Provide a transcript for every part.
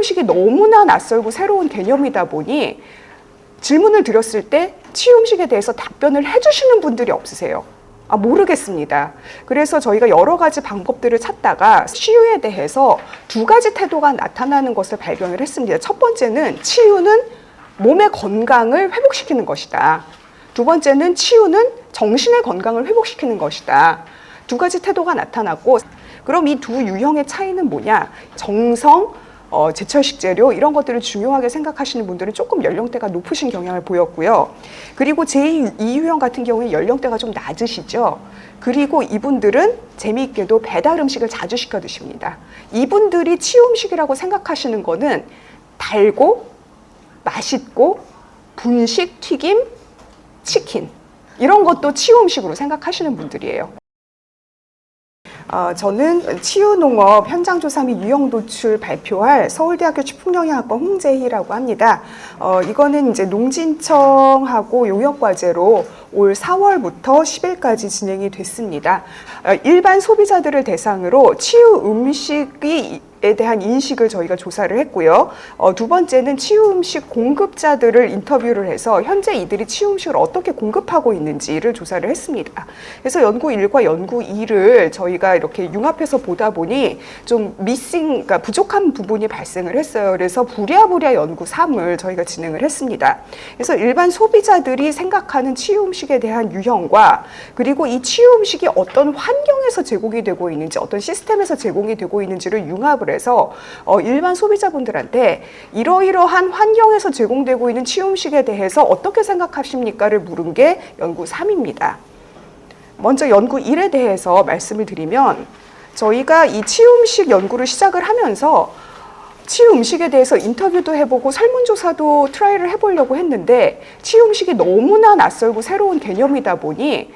음식이 너무나 낯설고 새로운 개념이다 보니 질문을 드렸을 때 치유 음식에 대해서 답변을 해주시는 분들이 없으세요. 모르겠습니다. 그래서 저희가 여러 가지 방법들을 찾다가 치유에 대해서 두 가지 태도가 나타나는 것을 발견을 했습니다. 첫 번째는 치유는 몸의 건강을 회복시키는 것이다. 두 번째는 치유는 정신의 건강을 회복시키는 것이다. 두 가지 태도가 나타났고, 그럼 이 두 유형의 차이는 뭐냐? 정성, 제철 식재료 이런 것들을 중요하게 생각하시는 분들은 조금 연령대가 높으신 경향을 보였고요. 그리고 제2 유형 같은 경우에 연령대가 좀 낮으시죠. 그리고 이분들은 재미있게도 배달 음식을 자주 시켜 드십니다. 이분들이 치유 음식이라고 생각하시는 거는 달고 맛있고 분식, 튀김, 치킨 이런 것도 치유 음식으로 생각하시는 분들이에요. 저는 치유농업 현장조사 및 유형도출 발표할 서울대학교 식품영양학과 홍재희라고 합니다. 이거는 이제 농진청하고 용역과제로 올 4월부터 10일까지 진행이 됐습니다. 일반 소비자들을 대상으로 치유 음식에 대한 인식을 저희가 조사를 했고요. 두 번째는 치유 음식 공급자들을 인터뷰를 해서 현재 이들이 치유 음식을 어떻게 공급하고 있는지를 조사를 했습니다. 그래서 연구 1과 연구 2를 저희가 이렇게 융합해서 보다 보니 좀 그러니까 부족한 부분이 발생을 했어요. 그래서 부랴부랴 연구 3을 저희가 진행을 했습니다. 그래서 일반 소비자들이 생각하는 치유 음식에 대한 유형과 그리고 이 치유 음식이 어떤 환경에서 제공이 되고 있는지 어떤 시스템에서 제공이 되고 있는지를 융합을 해서 일반 소비자분들한테 이러이러한 환경에서 제공되고 있는 치유 음식에 대해서 어떻게 생각하십니까를 물은 게 연구 3입니다. 먼저 연구 1에 대해서 말씀을 드리면 저희가 이 치유 음식 연구를 시작을 하면서 치유 음식에 대해서 인터뷰도 해보고 설문조사도 트라이를 해보려고 했는데 치유 음식이 너무나 낯설고 새로운 개념이다 보니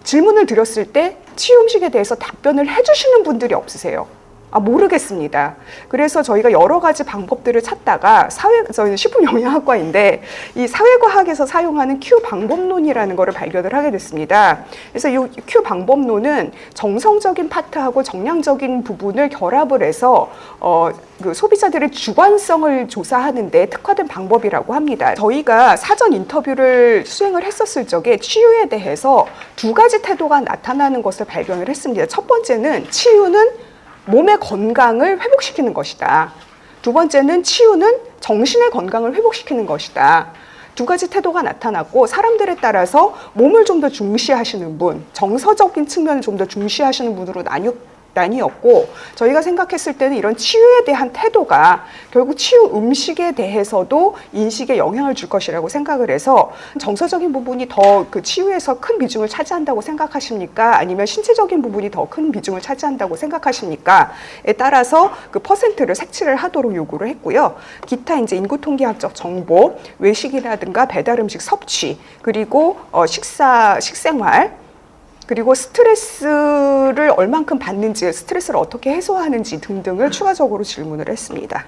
질문을 드렸을 때 치유 음식에 대해서 답변을 해주시는 분들이 없으세요. 모르겠습니다. 그래서 저희가 여러 가지 방법들을 찾다가 저희는 식품영양학과인데 이 사회과학에서 사용하는 Q 방법론이라는 것을 발견을 하게 됐습니다. 그래서 이 Q 방법론은 정성적인 파트하고 정량적인 부분을 결합을 해서 그 소비자들의 주관성을 조사하는 데 특화된 방법이라고 합니다. 저희가 사전 인터뷰를 수행을 했었을 적에 치유에 대해서 두 가지 태도가 나타나는 것을 발견을 했습니다. 첫 번째는 치유는 몸의 건강을 회복시키는 것이다. 두 번째는 치유는 정신의 건강을 회복시키는 것이다. 두 가지 태도가 나타났고 사람들에 따라서 몸을 좀 더 중시하시는 분, 정서적인 측면을 좀 더 중시하시는 분으로 나뉘었고 저희가 생각했을 때는 이런 치유에 대한 태도가 결국 치유 음식에 대해서도 인식에 영향을 줄 것이라고 생각을 해서 정서적인 부분이 더 그 치유에서 큰 비중을 차지한다고 생각하십니까? 아니면 신체적인 부분이 더 큰 비중을 차지한다고 생각하십니까?에 따라서 그 퍼센트를 색칠을 하도록 요구를 했고요. 기타 이제 인구통계학적 정보, 외식이라든가 배달 음식 섭취, 그리고 식생활, 그리고 스트레스를 얼만큼 받는지, 스트레스를 어떻게 해소하는지 등등을 추가적으로 질문을 했습니다.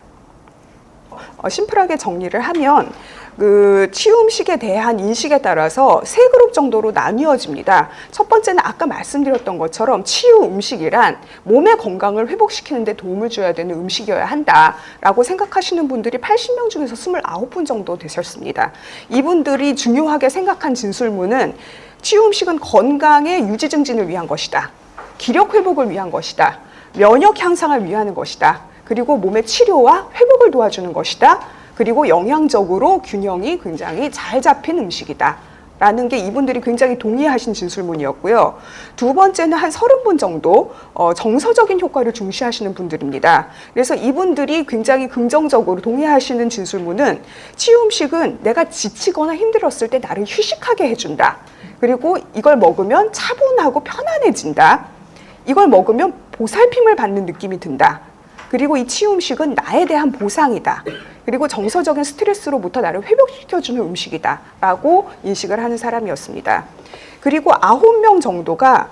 심플하게 정리를 하면 그 치유 음식에 대한 인식에 따라서 세 그룹 정도로 나뉘어집니다. 첫 번째는 아까 말씀드렸던 것처럼 치유 음식이란 몸의 건강을 회복시키는 데 도움을 줘야 되는 음식이어야 한다라고 생각하시는 분들이 80명 중에서 29분 정도 되셨습니다. 이분들이 중요하게 생각한 진술문은 치유 음식은 건강의 유지 증진을 위한 것이다. 기력 회복을 위한 것이다. 면역 향상을 위한 것이다. 그리고 몸의 치료와 회복을 도와주는 것이다. 그리고 영양적으로 균형이 굉장히 잘 잡힌 음식이다. 라는 게 이분들이 굉장히 동의하신 진술문이었고요. 두 번째는 한 30분 정도 정서적인 효과를 중시하시는 분들입니다. 그래서 이분들이 굉장히 긍정적으로 동의하시는 진술문은 치유 음식은 내가 지치거나 힘들었을 때 나를 휴식하게 해준다. 그리고 이걸 먹으면 차분하고 편안해진다. 이걸 먹으면 보살핌을 받는 느낌이 든다. 그리고 이 치유 음식은 나에 대한 보상이다. 그리고 정서적인 스트레스로부터 나를 회복시켜주는 음식이다. 라고 인식을 하는 사람이었습니다. 그리고 9명 정도가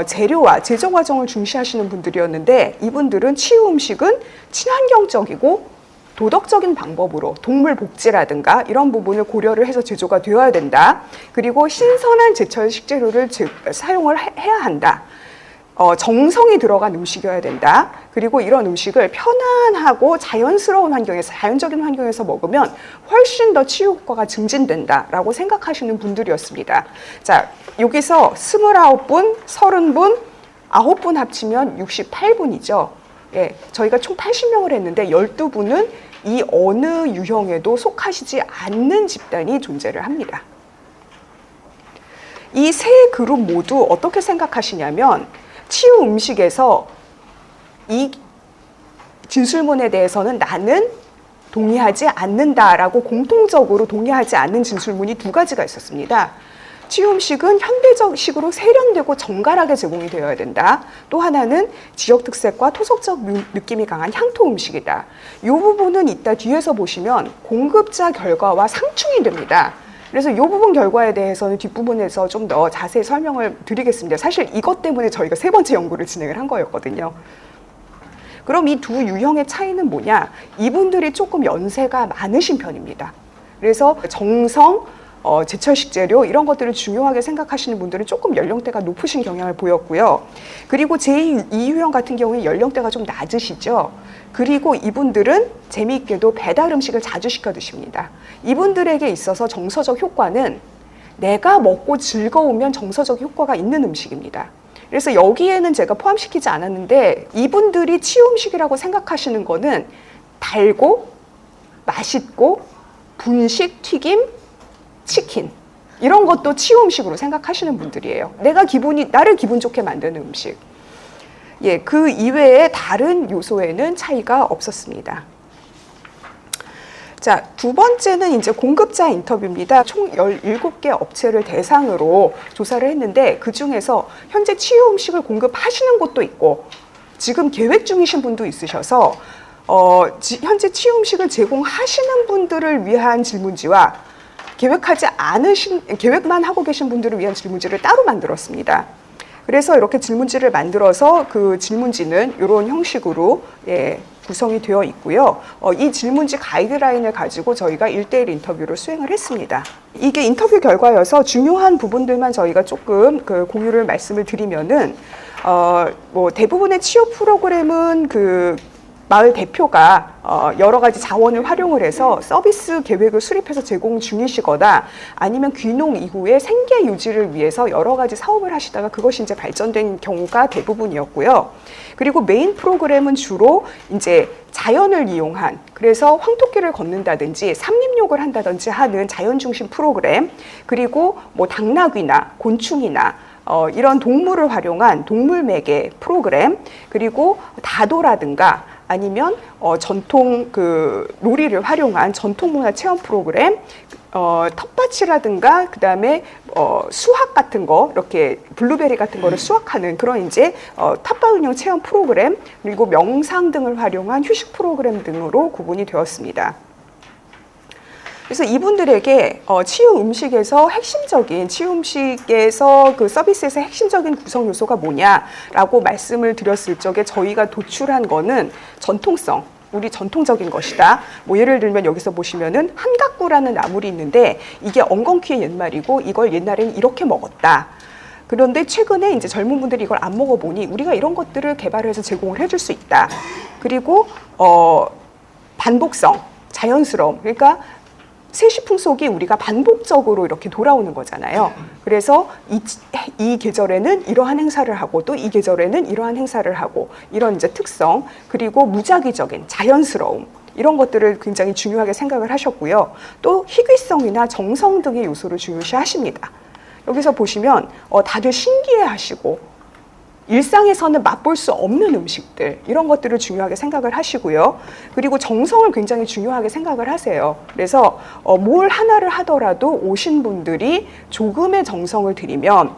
재료와 제조 과정을 중시하시는 분들이었는데 이분들은 치유 음식은 친환경적이고 도덕적인 방법으로 동물 복지라든가 이런 부분을 고려를 해서 제조가 되어야 된다. 그리고 신선한 제철 식재료를 사용을 해야 한다. 정성이 들어간 음식이어야 된다. 그리고 이런 음식을 편안하고 자연스러운 환경에서, 자연적인 환경에서 먹으면 훨씬 더 치유 효과가 증진된다라고 생각하시는 분들이었습니다. 자, 여기서 29분, 30분, 9분 합치면 68분이죠. 예, 저희가 총 80명을 했는데 12분은 이 어느 유형에도 속하시지 않는 집단이 존재를 합니다. 이 세 그룹 모두 어떻게 생각하시냐면 치유 음식에서 이 진술문에 대해서는 나는 동의하지 않는다라고 공통적으로 동의하지 않는 진술문이 두 가지가 있었습니다. 치유 음식은 현대적식으로 세련되고 정갈하게 제공이 되어야 된다. 또 하나는 지역 특색과 토속적 느낌이 강한 향토 음식이다. 이 부분은 이따 뒤에서 보시면 공급자 결과와 상충이 됩니다. 그래서 이 부분 결과에 대해서는 뒷부분에서 좀 더 자세히 설명을 드리겠습니다. 사실 이것 때문에 저희가 세 번째 연구를 진행을 한 거였거든요. 그럼 이 두 유형의 차이는 뭐냐? 이분들이 조금 연세가 많으신 편입니다. 그래서 정성, 제철 식재료 이런 것들을 중요하게 생각하시는 분들은 조금 연령대가 높으신 경향을 보였고요. 그리고 제2유형 같은 경우에 연령대가 좀 낮으시죠. 그리고 이분들은 재미있게도 배달 음식을 자주 시켜 드십니다. 이분들에게 있어서 정서적 효과는 내가 먹고 즐거우면 정서적 효과가 있는 음식입니다. 그래서 여기에는 제가 포함시키지 않았는데 이분들이 치유 음식이라고 생각하시는 거는 달고 맛있고 분식, 튀김, 치킨 이런 것도 치유 음식으로 생각하시는 분들이에요. 나를 기분 좋게 만드는 음식. 예, 그 이외에 다른 요소에는 차이가 없었습니다. 자, 두 번째는 이제 공급자 인터뷰입니다. 총 17개 업체를 대상으로 조사를 했는데 그 중에서 현재 치유 음식을 공급하시는 곳도 있고 지금 계획 중이신 분도 있으셔서 현재 치유 음식을 제공하시는 분들을 위한 질문지와 계획만 하고 계신 분들을 위한 질문지를 따로 만들었습니다. 그래서 이렇게 질문지를 만들어서 그 질문지는 이런 형식으로 구성이 되어 있고요. 이 질문지 가이드라인을 가지고 저희가 1:1 인터뷰를 수행을 했습니다. 이게 인터뷰 결과여서 중요한 부분들만 저희가 조금 공유를 말씀을 드리면은 대부분의 치유 프로그램은 마을 대표가 여러 가지 자원을 활용을 해서 서비스 계획을 수립해서 제공 중이시거나 아니면 귀농 이후에 생계 유지를 위해서 여러 가지 사업을 하시다가 그것이 이제 발전된 경우가 대부분이었고요. 그리고 메인 프로그램은 주로 이제 자연을 이용한, 그래서 황토길을 걷는다든지 삼림욕을 한다든지 하는 자연 중심 프로그램, 그리고 뭐 당나귀나 곤충이나 이런 동물을 활용한 동물 매개 프로그램, 그리고 다도라든가 아니면 전통 놀이를 활용한 전통문화 체험 프로그램, 텃밭이라든가 그다음에 수확 같은 거, 이렇게 블루베리 같은 거를 수확하는 그런 이제 텃밭 운영 체험 프로그램, 그리고 명상 등을 활용한 휴식 프로그램 등으로 구분이 되었습니다. 그래서 이분들에게 치유 음식에서 그 서비스에서 핵심적인 구성 요소가 뭐냐라고 말씀을 드렸을 적에 저희가 도출한 거는 전통성, 우리 전통적인 것이다. 뭐 예를 들면 여기서 보시면은 한각구라는 나물이 있는데 이게 엉겅퀴의 옛말이고 이걸 옛날에는 이렇게 먹었다. 그런데 최근에 이제 젊은 분들이 이걸 안 먹어보니 우리가 이런 것들을 개발해서 제공을 해줄 수 있다. 그리고 반복성, 자연스러움. 그러니까 세시풍속이 우리가 반복적으로 이렇게 돌아오는 거잖아요. 그래서 이 계절에는 이러한 행사를 하고 또 이 계절에는 이러한 행사를 하고 이런 이제 특성, 그리고 무작위적인 자연스러움, 이런 것들을 굉장히 중요하게 생각을 하셨고요. 또 희귀성이나 정성 등의 요소를 중요시 하십니다. 여기서 보시면 다들 신기해 하시고 일상에서는 맛볼 수 없는 음식들, 이런 것들을 중요하게 생각을 하시고요. 그리고 정성을 굉장히 중요하게 생각을 하세요. 그래서 뭘 하나를 하더라도 오신 분들이 조금의 정성을 들이면,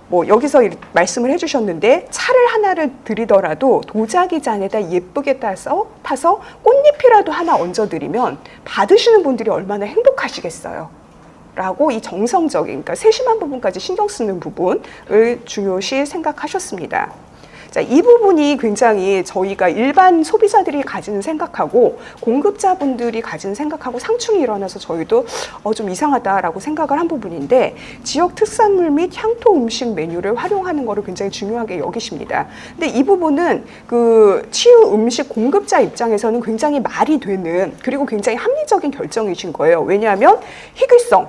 뭐 여기서 말씀을 해주셨는데 차를 하나를 드리더라도 도자기 잔에다 예쁘게 타서 꽃잎이라도 하나 얹어드리면 받으시는 분들이 얼마나 행복하시겠어요. 라고 이 정성적인, 그러니까 세심한 부분까지 신경 쓰는 부분을 중요시 생각하셨습니다. 자, 이 부분이 굉장히 저희가 일반 소비자들이 가지는 생각하고 공급자분들이 가지는 생각하고 상충이 일어나서 저희도 좀 이상하다라고 생각을 한 부분인데, 지역 특산물 및 향토 음식 메뉴를 활용하는 것을 굉장히 중요하게 여기십니다. 근데 이 부분은 그 치유 음식 공급자 입장에서는 굉장히 말이 되는, 그리고 굉장히 합리적인 결정이신 거예요. 왜냐하면 희귀성,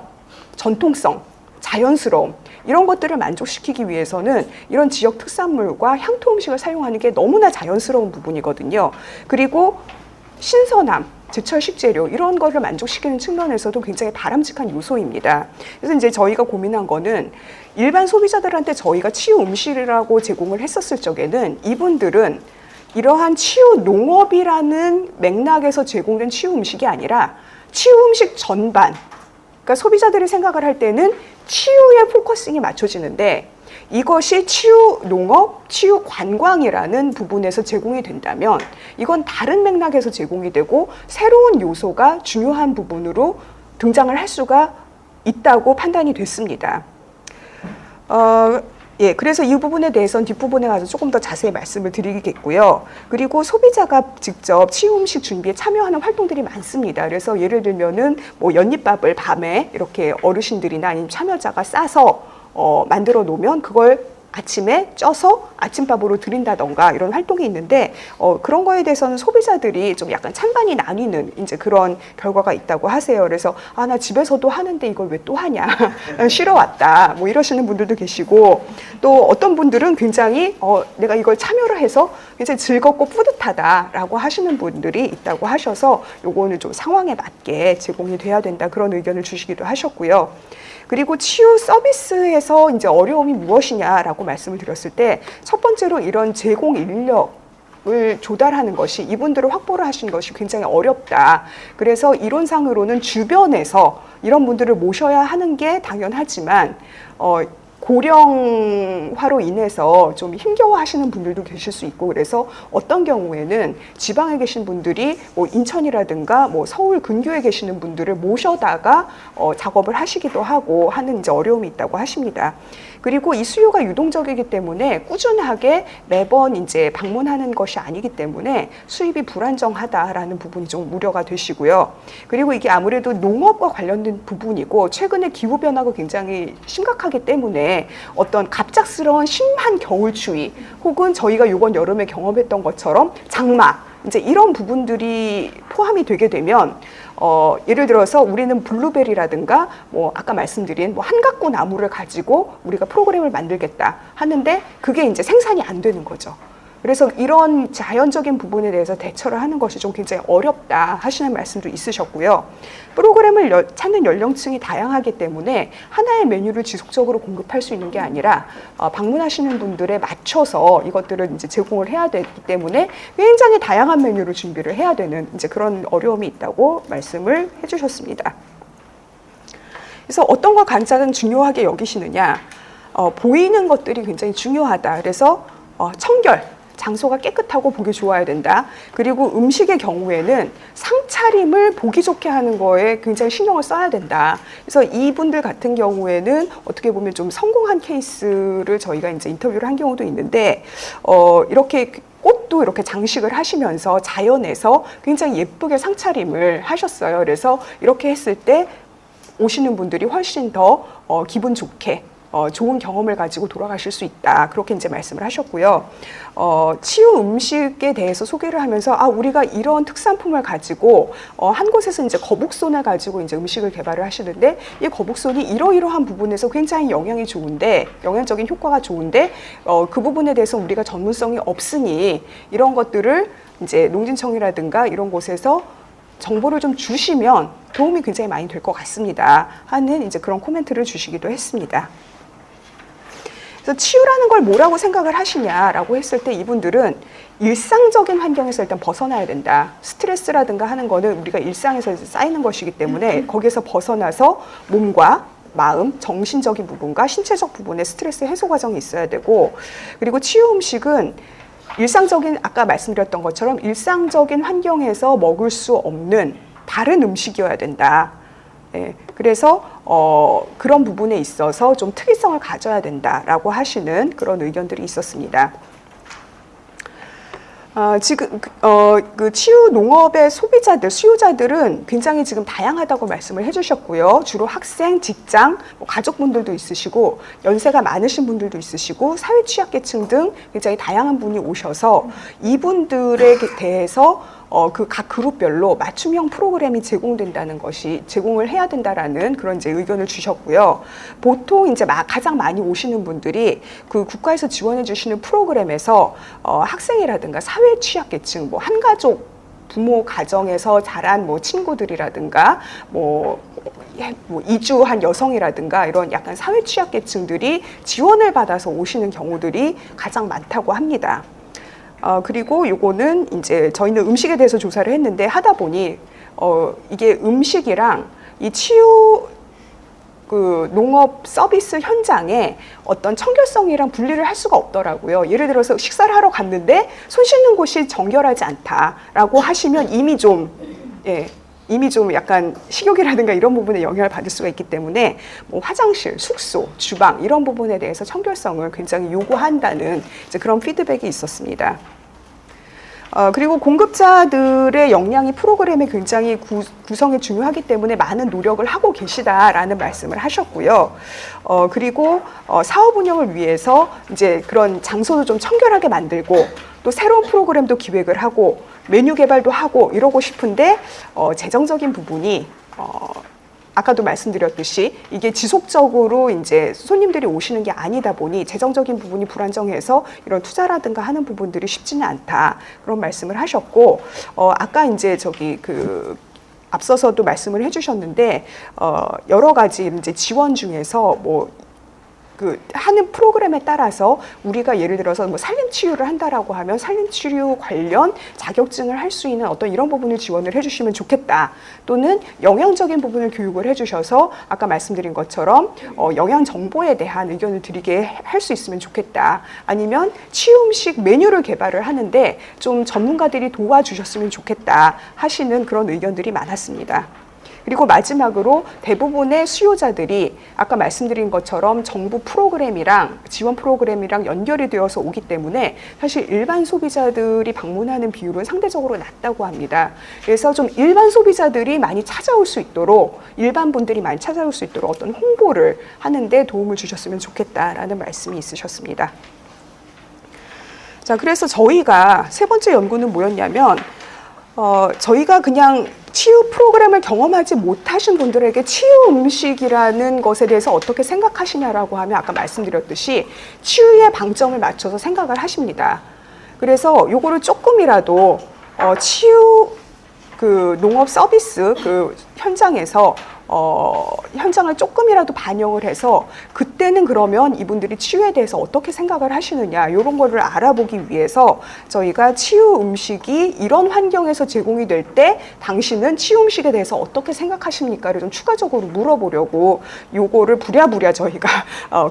전통성, 자연스러움, 이런 것들을 만족시키기 위해서는 이런 지역 특산물과 향토 음식을 사용하는 게 너무나 자연스러운 부분이거든요. 그리고 신선함, 제철 식재료, 이런 거를 만족시키는 측면에서도 굉장히 바람직한 요소입니다. 그래서 이제 저희가 고민한 거는, 일반 소비자들한테 저희가 치유 음식이라고 제공을 했었을 적에는 이분들은 이러한 치유 농업이라는 맥락에서 제공된 치유 음식이 아니라 치유 음식 전반, 그러니까 소비자들이 생각을 할 때는 치유에 포커싱이 맞춰지는데, 이것이 치유 농업, 치유 관광이라는 부분에서 제공이 된다면 이건 다른 맥락에서 제공이 되고 새로운 요소가 중요한 부분으로 등장을 할 수가 있다고 판단이 됐습니다. 예, 그래서 이 부분에 대해서는 뒷부분에 가서 조금 더 자세히 말씀을 드리겠고요. 그리고 소비자가 직접 치유 음식 준비에 참여하는 활동들이 많습니다. 그래서 예를 들면은 뭐 연잎밥을 밤에 이렇게 어르신들이나 아니면 참여자가 싸서 만들어 놓으면 그걸 아침에 쪄서 아침밥으로 드린다던가 이런 활동이 있는데, 그런 거에 대해서는 소비자들이 좀 약간 찬반이 나뉘는 이제 그런 결과가 있다고 하세요. 그래서 나 집에서도 하는데 이걸 왜 또 하냐, 쉬러 왔다, 뭐 이러시는 분들도 계시고, 또 어떤 분들은 굉장히 내가 이걸 참여를 해서 굉장히 즐겁고 뿌듯하다라고 하시는 분들이 있다고 하셔서 요거는 좀 상황에 맞게 제공이 돼야 된다, 그런 의견을 주시기도 하셨고요. 그리고 치유 서비스에서 이제 어려움이 무엇이냐라고 말씀을 드렸을 때, 첫 번째로 이런 제공 인력을 조달하는 것이, 이분들을 확보를 하시는 것이 굉장히 어렵다. 그래서 이론상으로는 주변에서 이런 분들을 모셔야 하는 게 당연하지만 고령화로 인해서 좀 힘겨워하시는 분들도 계실 수 있고, 그래서 어떤 경우에는 지방에 계신 분들이 뭐 인천이라든가 뭐 서울 근교에 계시는 분들을 모셔다가 작업을 하시기도 하고 하는 이제 어려움이 있다고 하십니다. 그리고 이 수요가 유동적이기 때문에 꾸준하게 매번 이제 방문하는 것이 아니기 때문에 수입이 불안정하다라는 부분이 좀 우려가 되시고요. 그리고 이게 아무래도 농업과 관련된 부분이고, 최근에 기후 변화가 굉장히 심각하기 때문에 어떤 갑작스러운 심한 겨울 추위, 혹은 저희가 이번 여름에 경험했던 것처럼 장마, 이제 이런 부분들이 포함이 되게 되면 예를 들어서 우리는 블루베리라든가 뭐 아까 말씀드린 뭐 한각구 나무를 가지고 우리가 프로그램을 만들겠다 하는데 그게 이제 생산이 안 되는 거죠. 그래서 이런 자연적인 부분에 대해서 대처를 하는 것이 좀 굉장히 어렵다 하시는 말씀도 있으셨고요. 프로그램을 찾는 연령층이 다양하기 때문에 하나의 메뉴를 지속적으로 공급할 수 있는 게 아니라 방문하시는 분들에 맞춰서 이것들을 이제 제공을 해야 되기 때문에 굉장히 다양한 메뉴를 준비를 해야 되는 이제 그런 어려움이 있다고 말씀을 해주셨습니다. 그래서 어떤 걸 가장 중요하게 여기시느냐, 보이는 것들이 굉장히 중요하다. 그래서 청결, 장소가 깨끗하고 보기 좋아야 된다. 그리고 음식의 경우에는 상차림을 보기 좋게 하는 거에 굉장히 신경을 써야 된다. 그래서 이분들 같은 경우에는 어떻게 보면 좀 성공한 케이스를 저희가 이제 인터뷰를 한 경우도 있는데, 이렇게 꽃도 이렇게 장식을 하시면서 자연에서 굉장히 예쁘게 상차림을 하셨어요. 그래서 이렇게 했을 때 오시는 분들이 훨씬 더 기분 좋게 좋은 경험을 가지고 돌아가실 수 있다. 그렇게 이제 말씀을 하셨고요. 치유 음식에 대해서 소개를 하면서 우리가 이런 특산품을 가지고 한 곳에서 이제 거북손을 가지고 이제 음식을 개발을 하시는데, 이 거북손이 이러이러한 부분에서 굉장히 영양적인 효과가 좋은데 그 부분에 대해서 우리가 전문성이 없으니 이런 것들을 이제 농진청이라든가 이런 곳에서 정보를 좀 주시면 도움이 굉장히 많이 될 것 같습니다 하는 이제 그런 코멘트를 주시기도 했습니다. 그래서 치유라는 걸 뭐라고 생각을 하시냐라고 했을 때, 이분들은 일상적인 환경에서 일단 벗어나야 된다. 스트레스라든가 하는 거는 우리가 일상에서 쌓이는 것이기 때문에 거기에서 벗어나서 몸과 마음, 정신적인 부분과 신체적 부분의 스트레스 해소 과정이 있어야 되고, 그리고 치유 음식은 아까 말씀드렸던 것처럼 일상적인 환경에서 먹을 수 없는 다른 음식이어야 된다. 그래서 그런 부분에 있어서 좀 특이성을 가져야 된다라고 하시는 그런 의견들이 있었습니다. 지금 그 치유 농업의 소비자들, 수요자들은 굉장히 지금 다양하다고 말씀을 해주셨고요. 주로 학생, 직장, 뭐 가족분들도 있으시고 연세가 많으신 분들도 있으시고 사회 취약계층 등 굉장히 다양한 분이 오셔서 이분들에 대해서 그 각 그룹별로 맞춤형 프로그램이 제공을 해야 된다라는 그런 이제 의견을 주셨고요. 보통 이제 가장 많이 오시는 분들이 그 국가에서 지원해 주시는 프로그램에서 학생이라든가 사회 취약계층, 뭐 한가족 부모 가정에서 자란 뭐 친구들이라든가 뭐 이주한 여성이라든가 이런 약간 사회 취약계층들이 지원을 받아서 오시는 경우들이 가장 많다고 합니다. 그리고 요거는 이제 저희는 음식에 대해서 조사를 했는데 하다 보니 이게 음식이랑 이 치유 그 농업 서비스 현장에 어떤 청결성이랑 분리를 할 수가 없더라고요. 예를 들어서 식사를 하러 갔는데 손 씻는 곳이 정결하지 않다라고 하시면 이미 좀 약간 식욕이라든가 이런 부분에 영향을 받을 수가 있기 때문에 뭐 화장실, 숙소, 주방 이런 부분에 대해서 청결성을 굉장히 요구한다는 이제 그런 피드백이 있었습니다. 그리고 공급자들의 역량이 프로그램에 굉장히 구성에 중요하기 때문에 많은 노력을 하고 계시다라는 말씀을 하셨고요. 그리고 사업 운영을 위해서 이제 그런 장소도 좀 청결하게 만들고 또 새로운 프로그램도 기획을 하고 메뉴 개발도 하고 이러고 싶은데 재정적인 부분이 아까도 말씀드렸듯이 이게 지속적으로 이제 손님들이 오시는 게 아니다 보니 재정적인 부분이 불안정해서 이런 투자라든가 하는 부분들이 쉽지는 않다. 그런 말씀을 하셨고, 아까 이제 앞서서도 말씀을 해주셨는데, 여러 가지 이제 지원 중에서 하는 프로그램에 따라서 우리가 예를 들어서 뭐 산림치유를 한다라고 하면 산림치유 관련 자격증을 할 수 있는 어떤 이런 부분을 지원을 해주시면 좋겠다. 또는 영양적인 부분을 교육을 해주셔서 아까 말씀드린 것처럼 영양 정보에 대한 의견을 드리게 할 수 있으면 좋겠다. 아니면 치유 음식 메뉴를 개발을 하는데 좀 전문가들이 도와주셨으면 좋겠다 하시는 그런 의견들이 많았습니다. 그리고 마지막으로 대부분의 수요자들이 아까 말씀드린 것처럼 정부 프로그램이랑 지원 프로그램이랑 연결이 되어서 오기 때문에 사실 일반 소비자들이 방문하는 비율은 상대적으로 낮다고 합니다. 그래서 좀 일반 소비자들이 많이 찾아올 수 있도록 일반 분들이 많이 찾아올 수 있도록 어떤 홍보를 하는데 도움을 주셨으면 좋겠다라는 말씀이 있으셨습니다. 자, 그래서 저희가 세 번째 연구는 뭐였냐면 저희가 그냥 치유 프로그램을 경험하지 못하신 분들에게 치유 음식이라는 것에 대해서 어떻게 생각하시냐라고 하면 아까 말씀드렸듯이 치유의 방점을 맞춰서 생각을 하십니다. 그래서 요거를 조금이라도 치유 그 농업 서비스 그 현장에서 현장을 조금이라도 반영을 해서 그때는 그러면 이분들이 치유에 대해서 어떻게 생각을 하시느냐 이런 거를 알아보기 위해서 저희가 치유 음식이 이런 환경에서 제공이 될 때 당신은 치유 음식에 대해서 어떻게 생각하십니까를 좀 추가적으로 물어보려고 요거를 부랴부랴 저희가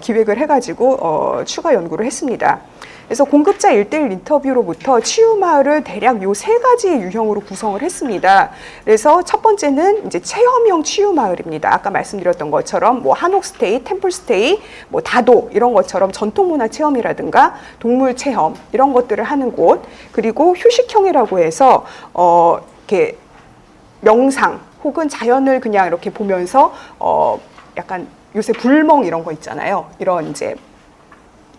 기획을 해가지고 추가 연구를 했습니다. 그래서 공급자 1:1 인터뷰로부터 치유마을을 대략 요 세 가지의 유형으로 구성을 했습니다. 그래서 첫 번째는 이제 체험형 치유마을입니다. 아까 말씀드렸던 것처럼 뭐 한옥스테이, 템플스테이, 뭐 다도 이런 것처럼 전통문화 체험이라든가 동물 체험 이런 것들을 하는 곳, 그리고 휴식형이라고 해서 이렇게 명상 혹은 자연을 그냥 이렇게 보면서 약간 요새 불멍 이런 거 있잖아요. 이런 이제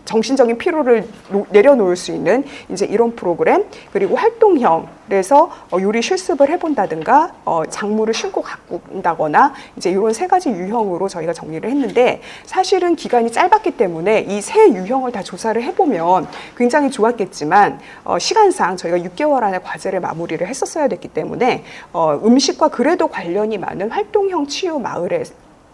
정신적인 피로를 내려놓을 수 있는 이제 이런 프로그램, 그리고 활동형, 그래서 요리 실습을 해본다든가 작물을 심고 가꾼다거나 이제 이런 세 가지 유형으로 저희가 정리를 했는데 사실은 기간이 짧았기 때문에 이 세 유형을 다 조사를 해보면 굉장히 좋았겠지만 시간상 저희가 6개월 안에 과제를 마무리를 했었어야 됐기 때문에 음식과 그래도 관련이 많은 활동형 치유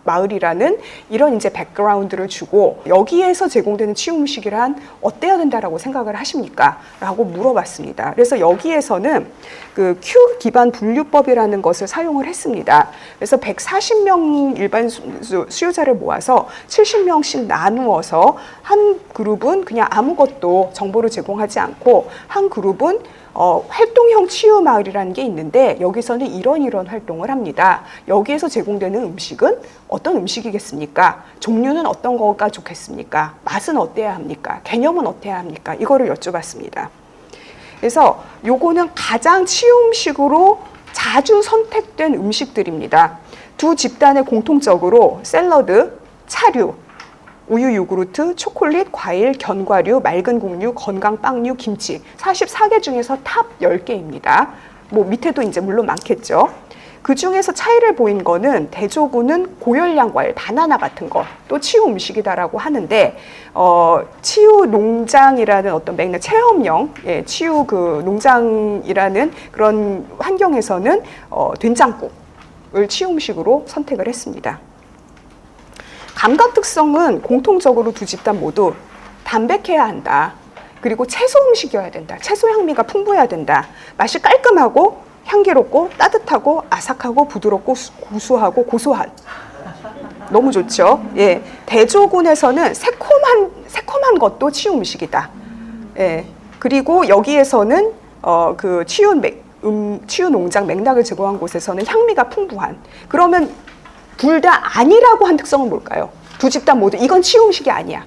마을이라는 이런 이제 백그라운드를 주고 여기에서 제공되는 치유 음식이란 어때야 된다라고 생각을 하십니까? 라고 물어봤습니다. 그래서 여기에서는 그 Q 기반 분류법이라는 것을 사용을 했습니다. 그래서 140명 일반 수요자를 모아서 70명씩 나누어서 한 그룹은 그냥 아무것도 정보를 제공하지 않고 한 그룹은 활동형 치유 마을이라는 게 있는데 여기서는 이런 활동을 합니다. 여기에서 제공되는 음식은 어떤 음식이겠습니까? 종류는 어떤 거가 좋겠습니까? 맛은 어때야 합니까? 개념은 어때야 합니까? 이거를 여쭤봤습니다. 그래서 요거는 가장 치유 음식으로 자주 선택된 음식들입니다. 두 집단의 공통적으로 샐러드, 차류, 우유, 요구르트, 초콜릿, 과일, 견과류, 맑은 곡류, 건강 빵류, 김치 44개 중에서 탑 10개입니다. 뭐 밑에도 이제 물론 많겠죠. 그 중에서 차이를 보인 거는 대조군은 고열량 과일, 바나나 같은 거 또 치유 음식이다라고 하는데 치유 농장이라는 어떤 맥락 체험형 치유 그 농장이라는 그런 환경에서는 된장국을 치유 음식으로 선택을 했습니다. 감각 특성은 공통적으로 두 집단 모두 담백해야 한다. 그리고 채소 음식이어야 된다. 채소 향미가 풍부해야 된다. 맛이 깔끔하고 향기롭고 따뜻하고 아삭하고 부드럽고 구수하고 고소한. 너무 좋죠. 예. 대조군에서는 새콤한 것도 치유 음식이다. 예. 그리고 여기에서는 그 치유 농장 맥락을 제공한 곳에서는 향미가 풍부한. 그러면 둘 다 아니라고 한 특성은 뭘까요? 두 집단 모두 이건 치유 음식이 아니야.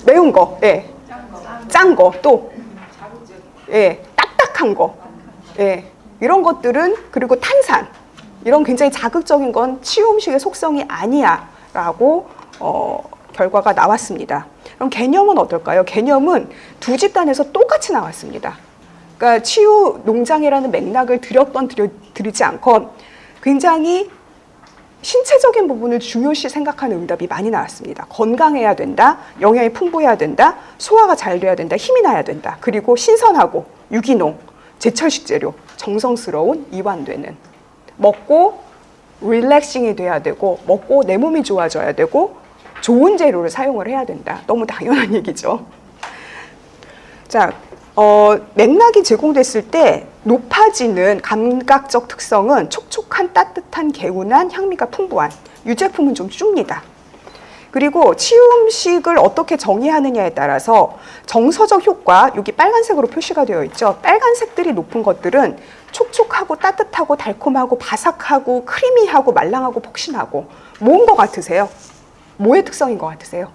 매운 거, 예. 짠 거, 또 예. 딱딱한 거. 예. 이런 것들은 그리고 탄산. 이런 굉장히 자극적인 건 치유 음식의 속성이 아니야 라고 결과가 나왔습니다. 그럼 개념은 어떨까요? 개념은 두 집단에서 똑같이 나왔습니다. 그러니까 치유 농장이라는 맥락을 드리지 않건 굉장히 신체적인 부분을 중요시 생각하는 응답이 많이 나왔습니다. 건강해야 된다, 영양이 풍부해야 된다, 소화가 잘 돼야 된다, 힘이 나야 된다, 그리고 신선하고 유기농, 제철 식재료, 정성스러운 이완되는 먹고 릴렉싱이 돼야 되고 먹고 내 몸이 좋아져야 되고 좋은 재료를 사용을 해야 된다. 너무 당연한 얘기죠. 자, 맥락이 제공됐을 때 높아지는 감각적 특성은 촉촉한 따뜻한 개운한 향미가 풍부한 유제품은 좀 줍니다. 그리고 치유 음식을 어떻게 정의하느냐에 따라서 정서적 효과, 여기 빨간색으로 표시가 되어 있죠. 빨간색들이 높은 것들은 촉촉하고 따뜻하고 달콤하고 바삭하고 크리미하고 말랑하고 폭신하고 뭔 것 같으세요? 뭐의 특성인 것 같으세요?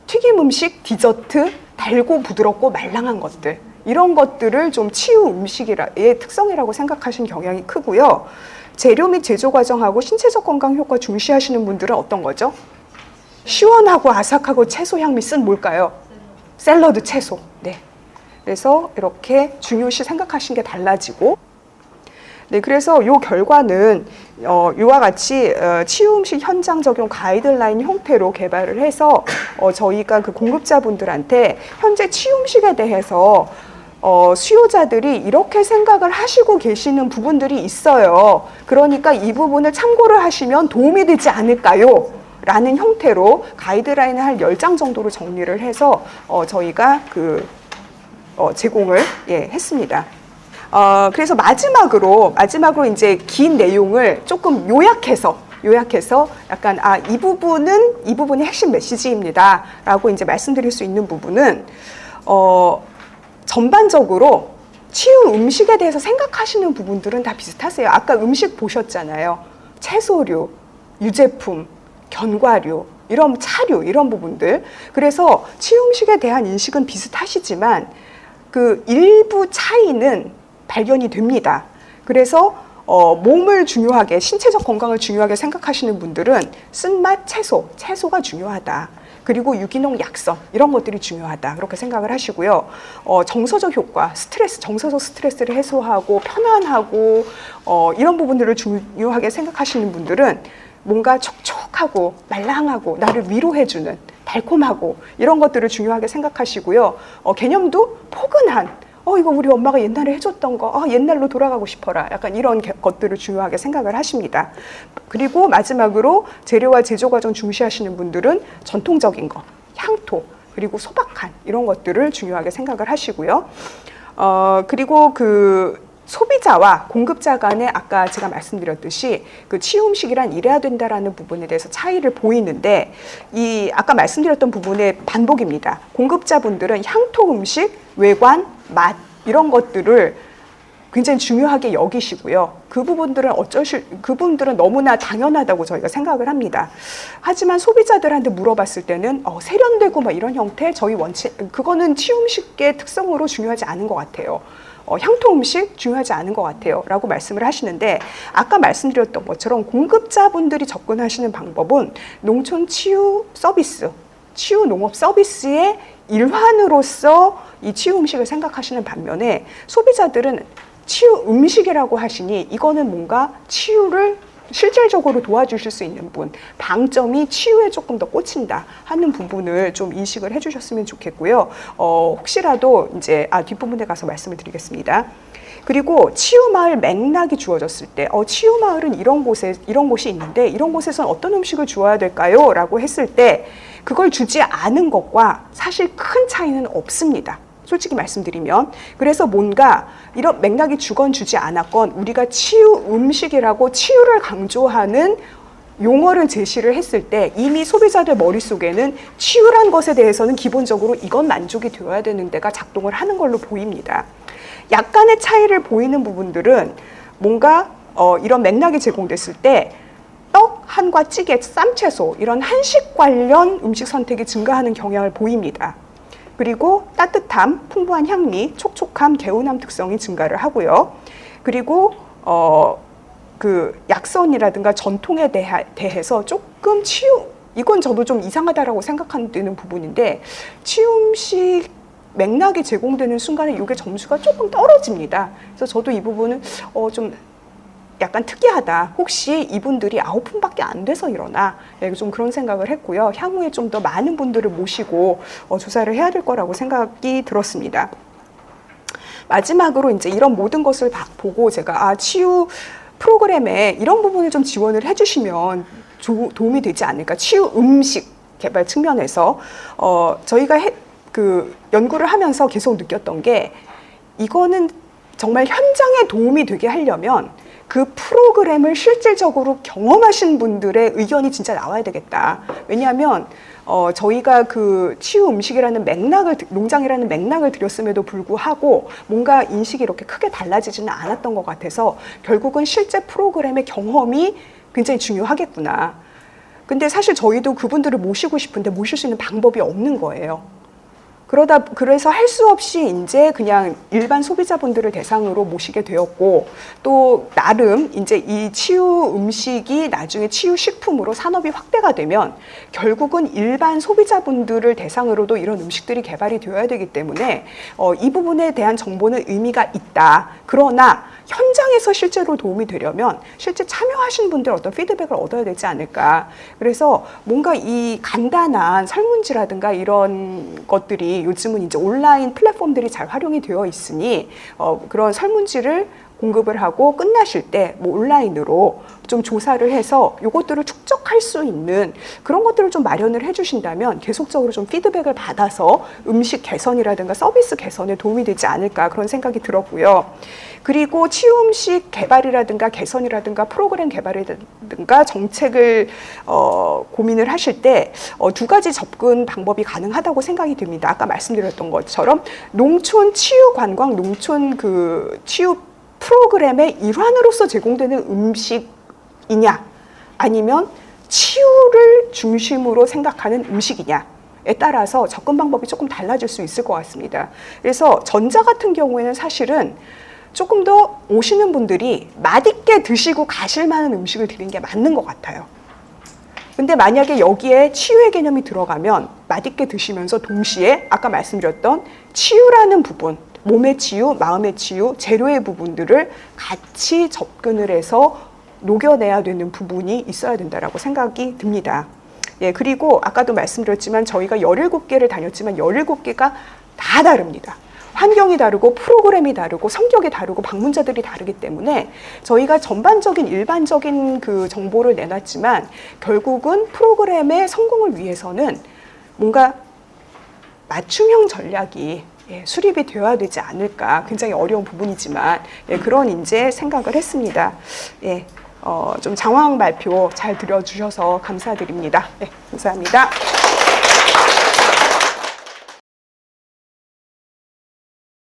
튀김 음식, 디저트, 달고 부드럽고 말랑한 것들 이런 것들을 좀 치유 음식의 특성이라고 생각하시는 경향이 크고요. 재료 및 제조 과정하고 신체적 건강 효과 중시하시는 분들은 어떤 거죠? 시원하고 아삭하고 채소 향미 쓴 뭘까요? 샐러드 채소. 네. 그래서 이렇게 중요시 생각하시는 게 달라지고, 네, 그래서 이 결과는 이와 같이 치유 음식 현장 적용 가이드라인 형태로 개발을 해서 저희가 그 공급자분들한테 현재 치유 음식에 대해서 수요자들이 이렇게 생각을 하시고 계시는 부분들이 있어요. 그러니까 이 부분을 참고를 하시면 도움이 되지 않을까요? 라는 형태로 가이드라인을 한 10장 정도로 정리를 해서 저희가 제공을 했습니다. 그래서 마지막으로 이제 긴 내용을 조금 요약해서 약간 이 부분이 핵심 메시지입니다. 라고 이제 말씀드릴 수 있는 부분은 전반적으로 치유 음식에 대해서 생각하시는 부분들은 다 비슷하세요. 아까 음식 보셨잖아요. 채소류, 유제품, 견과류, 이런 차류, 이런 부분들. 그래서 치유 음식에 대한 인식은 비슷하시지만 그 일부 차이는 발견이 됩니다. 그래서 몸을 중요하게, 신체적 건강을 중요하게 생각하시는 분들은 쓴맛 채소가 중요하다. 그리고 유기농 약선 이런 것들이 중요하다. 그렇게 생각을 하시고요. 정서적 효과, 정서적 스트레스를 해소하고 편안하고 이런 부분들을 중요하게 생각하시는 분들은 뭔가 촉촉하고 말랑하고 나를 위로해주는 달콤하고 이런 것들을 중요하게 생각하시고요. 개념도 포근한 이거 우리 엄마가 옛날에 해줬던 거 옛날로 돌아가고 싶어라. 약간 이런 것들을 중요하게 생각을 하십니다. 그리고 마지막으로 재료와 제조 과정 중시하시는 분들은 전통적인 거, 향토, 그리고 소박한 이런 것들을 중요하게 생각을 하시고요. 그리고 소비자와 공급자 간에 아까 제가 말씀드렸듯이 그 치유 음식이란 이래야 된다라는 부분에 대해서 차이를 보이는데 아까 말씀드렸던 부분의 반복입니다. 공급자분들은 향토 음식, 외관, 맛 이런 것들을 굉장히 중요하게 여기시고요. 그분들은 너무나 당연하다고 저희가 생각을 합니다. 하지만 소비자들한테 물어봤을 때는 세련되고 막 이런 형태 그거는 치유 음식의 특성으로 중요하지 않은 것 같아요. 향토 음식 중요하지 않은 것 같아요 라고 말씀을 하시는데, 아까 말씀드렸던 것처럼 공급자분들이 접근하시는 방법은 농촌 치유 서비스, 치유 농업 서비스의 일환으로서 이 치유 음식을 생각하시는 반면에, 소비자들은 치유 음식이라고 하시니 이거는 뭔가 치유를 실질적으로 도와주실 수 있는 분, 방점이 치유에 조금 더 꽂힌다 하는 부분을 좀 인식을 해주셨으면 좋겠고요. 혹시라도 이제 뒷부분에 가서 말씀을 드리겠습니다. 그리고 치유마을 맥락이 주어졌을 때, 치유마을은 이런 곳이 있는데 이런 곳에서는 어떤 음식을 주어야 될까요? 라고 했을 때 그걸 주지 않은 것과 사실 큰 차이는 없습니다. 솔직히 말씀드리면. 그래서 뭔가 이런 맥락이 주건 주지 않았건 우리가 치유 음식이라고 치유를 강조하는 용어를 제시를 했을 때 이미 소비자들 머릿속에는 치유란 것에 대해서는 기본적으로 이건 만족이 되어야 되는 데가 작동을 하는 걸로 보입니다. 약간의 차이를 보이는 부분들은 뭔가 이런 맥락이 제공됐을 때 떡, 한과 찌개, 쌈채소 이런 한식 관련 음식 선택이 증가하는 경향을 보입니다. 그리고 따뜻함, 풍부한 향미, 촉촉함, 개운함 특성이 증가를 하고요. 그리고 그 약선이라든가 전통에 대해서 조금 이건 저도 좀 이상하다라고 생각하는 부분인데, 치유 음식 맥락이 제공되는 순간에 이게 점수가 조금 떨어집니다. 그래서 저도 이 부분은 좀 약간 특이하다. 혹시 이분들이 9분밖에 안 돼서 이러나, 좀 그런 생각을 했고요. 향후에 좀 더 많은 분들을 모시고 조사를 해야 될 거라고 생각이 들었습니다. 마지막으로 이제 이런 모든 것을 보고 제가 치유 프로그램에 이런 부분을 좀 지원을 해주시면 도움이 되지 않을까. 치유 음식 개발 측면에서 저희가 연구를 하면서 계속 느꼈던 게, 이거는 정말 현장에 도움이 되게 하려면 그 프로그램을 실질적으로 경험하신 분들의 의견이 진짜 나와야 되겠다. 왜냐하면 저희가 그 치유 음식이라는 농장이라는 맥락을 드렸음에도 불구하고 뭔가 인식이 이렇게 크게 달라지지는 않았던 것 같아서 결국은 실제 프로그램의 경험이 굉장히 중요하겠구나. 근데 사실 저희도 그분들을 모시고 싶은데 모실 수 있는 방법이 없는 거예요. 그래서 할 수 없이 이제 그냥 일반 소비자분들을 대상으로 모시게 되었고, 또 나름 이제 이 치유 음식이 나중에 치유 식품으로 산업이 확대가 되면 결국은 일반 소비자분들을 대상으로도 이런 음식들이 개발이 되어야 되기 때문에 이 부분에 대한 정보는 의미가 있다. 그러나 현장에서 실제로 도움이 되려면 실제 참여하신 분들 어떤 피드백을 얻어야 되지 않을까. 그래서 뭔가 이 간단한 설문지라든가 이런 것들이 요즘은 이제 온라인 플랫폼들이 잘 활용이 되어 있으니 그런 설문지를 공급을 하고 끝나실 때 뭐 온라인으로 좀 조사를 해서 이것들을 축적할 수 있는 그런 것들을 좀 마련을 해주신다면 계속적으로 좀 피드백을 받아서 음식 개선이라든가 서비스 개선에 도움이 되지 않을까, 그런 생각이 들었고요. 그리고 치유 음식 개발이라든가 개선이라든가 프로그램 개발이라든가 정책을 고민을 하실 때 두 가지 접근 방법이 가능하다고 생각이 듭니다. 아까 말씀드렸던 것처럼 농촌 치유 관광, 농촌 그 치유 프로그램의 일환으로서 제공되는 음식이냐, 아니면 치유를 중심으로 생각하는 음식이냐에 따라서 접근 방법이 조금 달라질 수 있을 것 같습니다. 그래서 전자 같은 경우에는 사실은 조금 더 오시는 분들이 맛있게 드시고 가실 만한 음식을 드리는 게 맞는 것 같아요. 근데 만약에 여기에 치유의 개념이 들어가면 맛있게 드시면서 동시에 아까 말씀드렸던 치유라는 부분, 몸의 치유, 마음의 치유, 재료의 부분들을 같이 접근을 해서 녹여내야 되는 부분이 있어야 된다라고 생각이 듭니다. 예, 그리고 아까도 말씀드렸지만 저희가 17개를 다녔지만 17개가 다 다릅니다. 환경이 다르고 프로그램이 다르고 성격이 다르고 방문자들이 다르기 때문에 저희가 전반적인 일반적인 그 정보를 내놨지만 결국은 프로그램의 성공을 위해서는 뭔가 맞춤형 전략이 수립이 되어야 되지 않을까. 굉장히 어려운 부분이지만 그런 이제 생각을 했습니다. 좀 장황 발표 잘 들어주셔서 감사드립니다. 감사합니다.